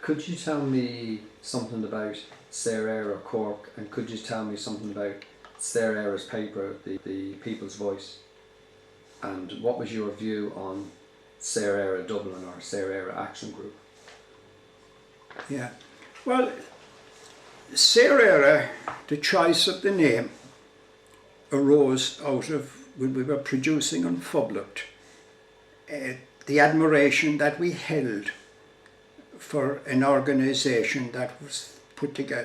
Could you tell me something about Saor Éire of Cork, and could you tell me something about Saor Éire's paper, the People's Voice, and what was your view on Saor Éire Dublin or Saor Éire Action Group? Yeah, well, Saor Éire, the choice of the name arose out of when we were producing An Phoblacht, the admiration that we held for an organisation that was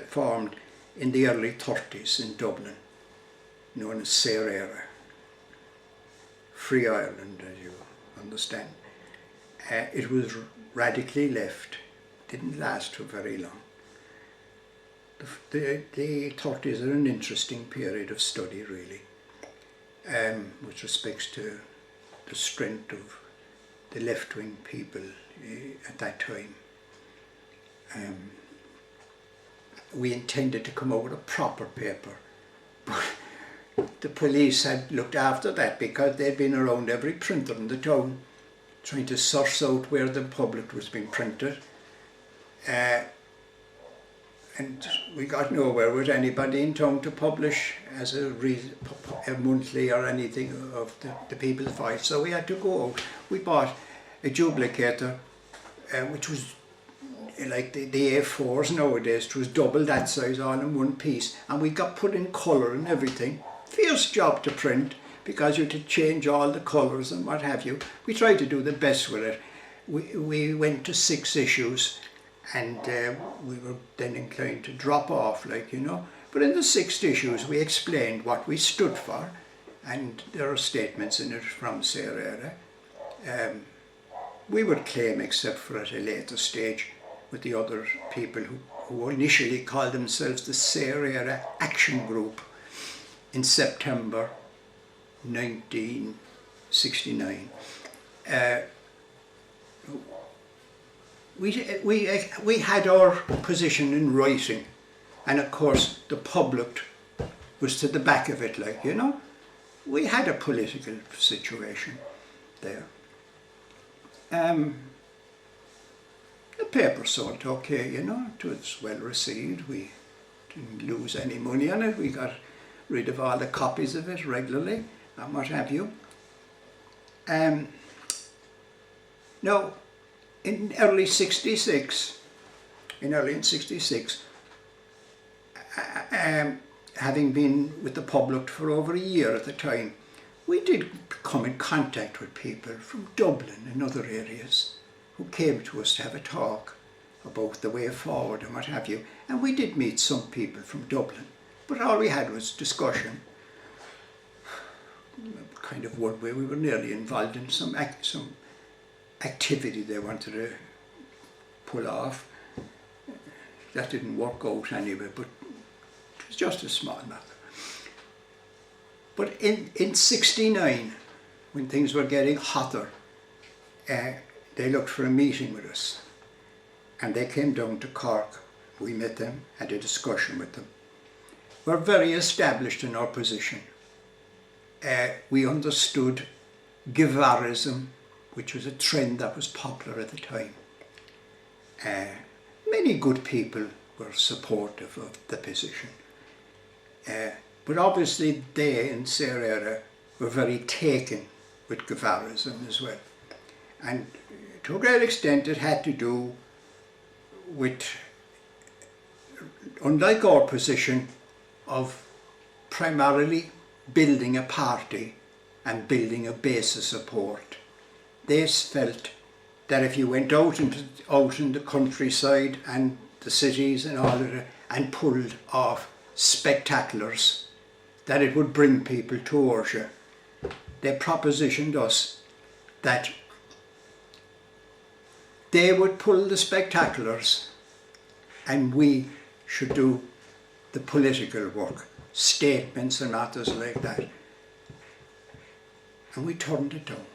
formed in the early 30s in Dublin, known as Saor Éire, Free Ireland, as you understand. It was radically left, didn't last for very long. The 30s are an interesting period of study, really, with respects to the strength of the left-wing people at that time. We intended to come out with a proper paper, but the police had looked after that because they'd been around every printer in the town trying to source out where the Phoblacht was being printed. And we got nowhere with anybody in town to publish as a monthly or anything of the People's Voice. So we had to go out. We bought a duplicator, which was like the A4s nowadays. It was double that size, all in one piece. And we got put in colour and everything. Fierce job to print because you had to change all the colours and what have you. We tried to do the best with it. We went to 6 issues. And we were then inclined to drop off, like, you know. But in the 6 issues, we explained what we stood for, and there are statements in it from Saor Éire. We would claim, except for at a later stage, with the other people who initially called themselves the Saor Éire Action Group in September 1969. We had our position in writing, and of course the Phoblacht was to the back of it, like, you know. We had a political situation there. The paper sold okay, you know, it was well received. We didn't lose any money on it. We got rid of all the copies of it regularly and what have you. Now, in early 66, having been with the Phoblacht for over a year at the time, we did come in contact with people from Dublin and other areas who came to us to have a talk about the way forward and what have you. And we did meet some people from Dublin, but all we had was discussion. Kind of one way, we were nearly involved in some activity they wanted to pull off. That didn't work out anyway, but it was just a small matter. But in 69, when things were getting hotter, they looked for a meeting with us, and they came down to Cork. We met them, had a discussion with them. We're very established in our position. We understood Guevarism, which was a trend that was popular at the time. Many good people were supportive of the position. But obviously they in Saor Éire were very taken with Guevarism as well. And to a great extent it had to do with, unlike our position of primarily building a party and building a base of support, they felt that if you went out in the countryside and the cities and all of it and pulled off spectaculars, that it would bring people towards you. They propositioned us that they would pull the spectaculars and we should do the political work, statements and matters like that. And we turned it down.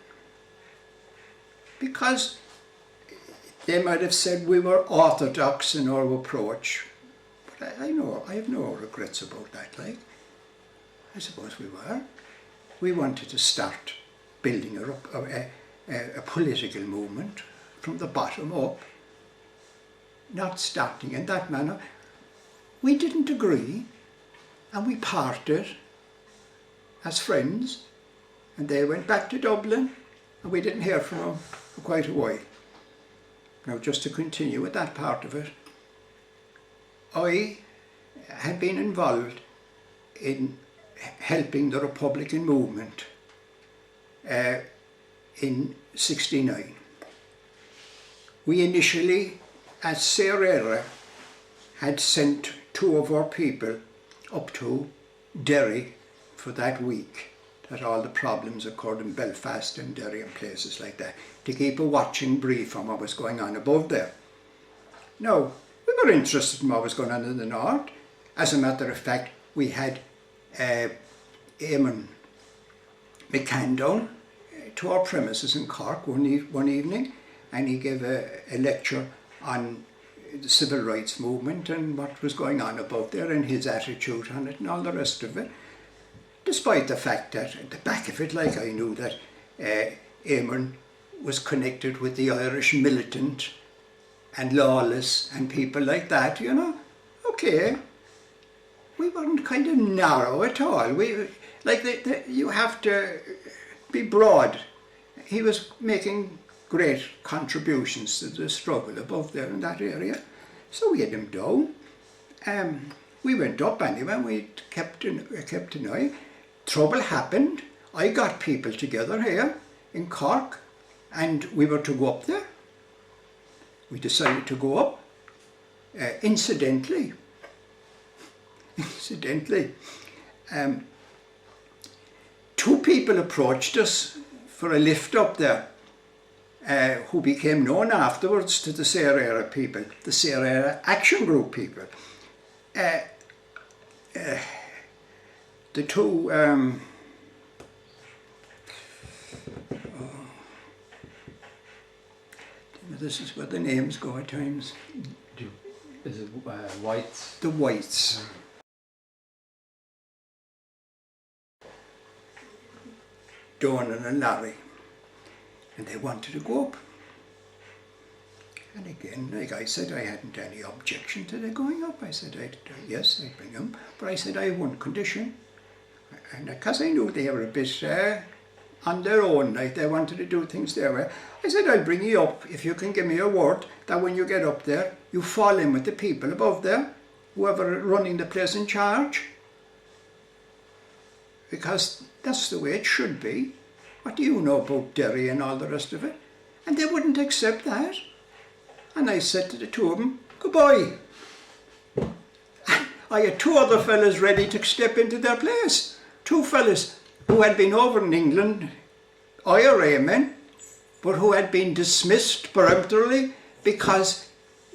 Because they might have said we were orthodox in our approach, but I have no regrets about that. Like, I suppose we were. We wanted to start building a political movement from the bottom up. not starting in that manner. We didn't agree, and we parted as friends, and they went back to Dublin, and we didn't hear from them for quite a while. Now, just to continue with that part of it, I had been involved in helping the Republican movement in '69. We initially, as Saor Éire, had sent 2 of our people up to Derry for that week that all the problems occurred in Belfast and Derry and places like that, to keep a watching brief on what was going on above there. Now, we were interested in what was going on in the north. As a matter of fact, we had Eamon McCann down to our premises in Cork one evening, and he gave a lecture on the civil rights movement and what was going on above there and his attitude on it and all the rest of it. Despite the fact that at the back of it, like, I knew that Eamon was connected with the Irish militant and lawless and people like that, you know. Okay, we weren't kind of narrow at all. We, like, you have to be broad. He was making great contributions to the struggle above there in that area, so we had him down. We went up anyway, and we kept an eye. Trouble happened. I got people together here in Cork, and we were to go up there. We decided to go up. Incidentally, 2 people approached us for a lift up there, who became known afterwards to the Saor Éire people, the Saor Éire Action Group people. The 2, this is where the names go at times. Is it Whites? The Whites. Donnan and Larry. And they wanted to go up. And again, like I said, I hadn't any objection to their going up. I said, yes, I'd bring them. But I said, I have one condition. And because I knew they were a bit on their own, like they wanted to do things their way, I said, I'll bring you up if you can give me a word that when you get up there, you fall in with the people above there, whoever running the place in charge. Because that's the way it should be. What do you know about Derry and all the rest of it? And they wouldn't accept that. And I said to the 2 of them, goodbye. I had 2 other fellas ready to step into their place. 2 fellas who had been over in England, IRA men, but who had been dismissed peremptorily because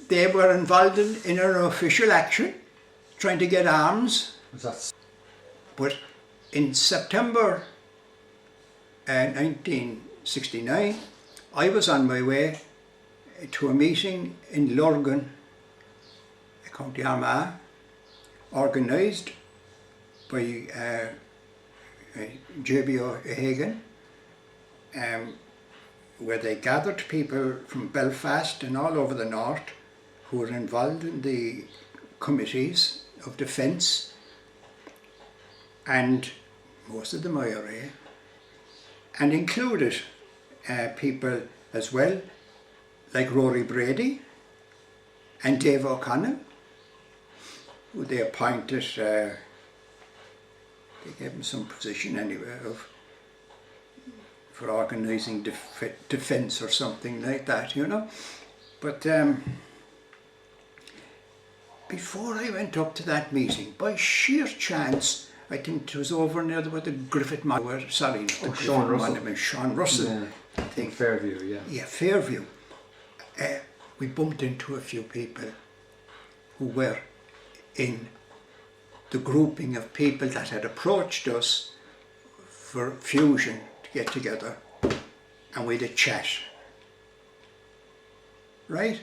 they were involved in an official action, trying to get arms. But in September 1969, I was on my way to a meeting in Lurgan, County Armagh, organised by J.B. O'Hagan, where they gathered people from Belfast and all over the north who were involved in the committees of defence, and most of them IRA, and included people as well like Rory Brady and Dave O'Connell, who they appointed, they gave him some position anyway for organising defence or something like that, you know. But before I went up to that meeting, by sheer chance, I think it was over near where the Griffith Monument, sorry, not the Sean Griffith Russell. Monument, Sean Russell, Yeah. I think. Fairview, yeah. Yeah, Fairview. We bumped into a few people who were in the grouping of people that had approached us for fusion to get together, and we had a chat. Right?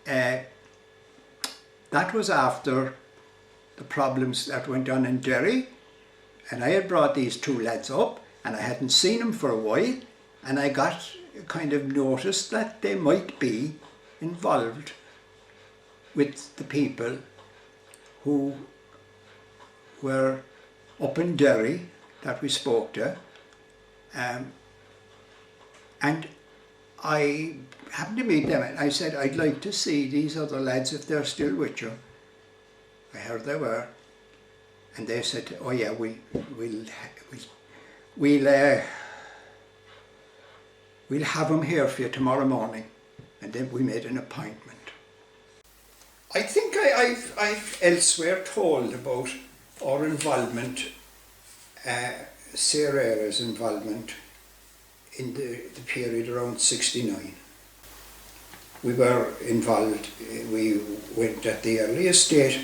That was after the problems that went on in Derry, and I had brought these 2 lads up, and I hadn't seen them for a while, and I got kind of noticed that they might be involved with the people who were up in Derry that we spoke to, and I happened to meet them, and I said, I'd like to see these other lads if they're still with you. I heard they were, and they said, oh yeah, we'll have them here for you tomorrow morning. And then we made an appointment. I think I've elsewhere told about our involvement, Saor Éire's involvement in the period around '69. We were involved, we went at the earliest date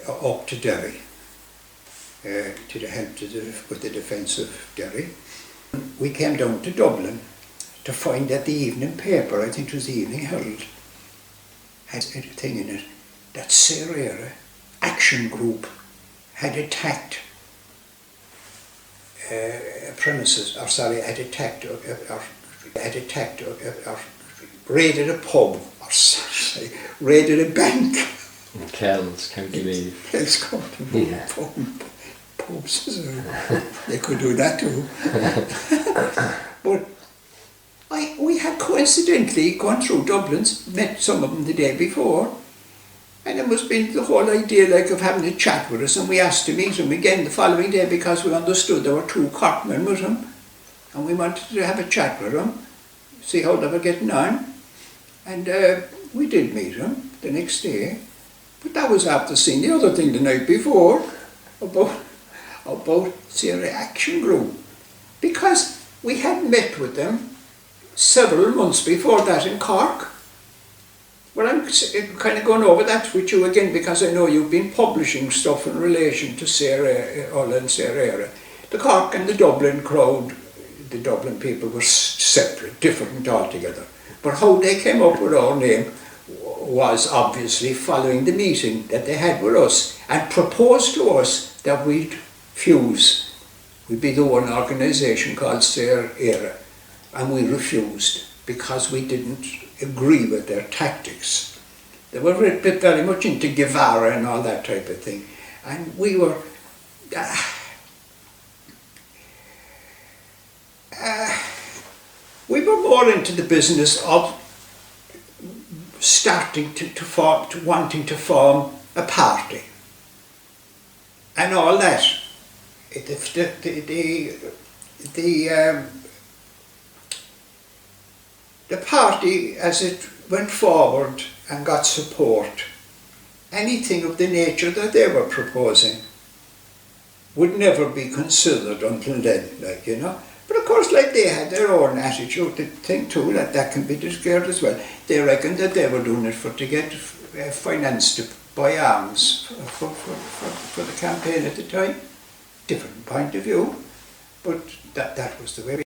up to Derry to help with the defence of Derry. We came down to Dublin to find that the evening paper, I think it was the Evening Herald, had a thing in it that Saor Éire action group had attacked premises, or sorry, had attacked or raided a pub, or sorry, raided a bank. In Kells, County Meath. Kells County Meath, pubs, they could do that too. But we had coincidentally gone through Dublin, met some of them the day before, and it must have been the whole idea like of having a chat with us, and we asked to meet them again the following day because we understood there were two Corkmen with them, and we wanted to have a chat with them, see how they were getting on, and we did meet them the next day, but that was after seeing the other thing the night before about Saor Éire Action Group, because we had met with them several months before that in Cork. Well, I'm kind of going over that with you again because I know you've been publishing stuff in relation to Saor Éire and Saor Éire. The Cork and the Dublin crowd, the Dublin people were separate, different altogether. But how they came up with our name was obviously following the meeting that they had with us and proposed to us that we'd fuse. We'd be the one organisation called Saor Éire. And we refused because we didn't agree with their tactics. They were very much into Guevara and all that type of thing. And we were more into the business of starting wanting to form a party and all that. The party, as it went forward and got support, anything of the nature that they were proposing would never be considered until then, like, you know. But of course, like, they had their own attitude, the thing too, that can be discarded as well. They reckoned that they were doing it to get finance to buy arms for the campaign at the time. Different point of view, but that was the way.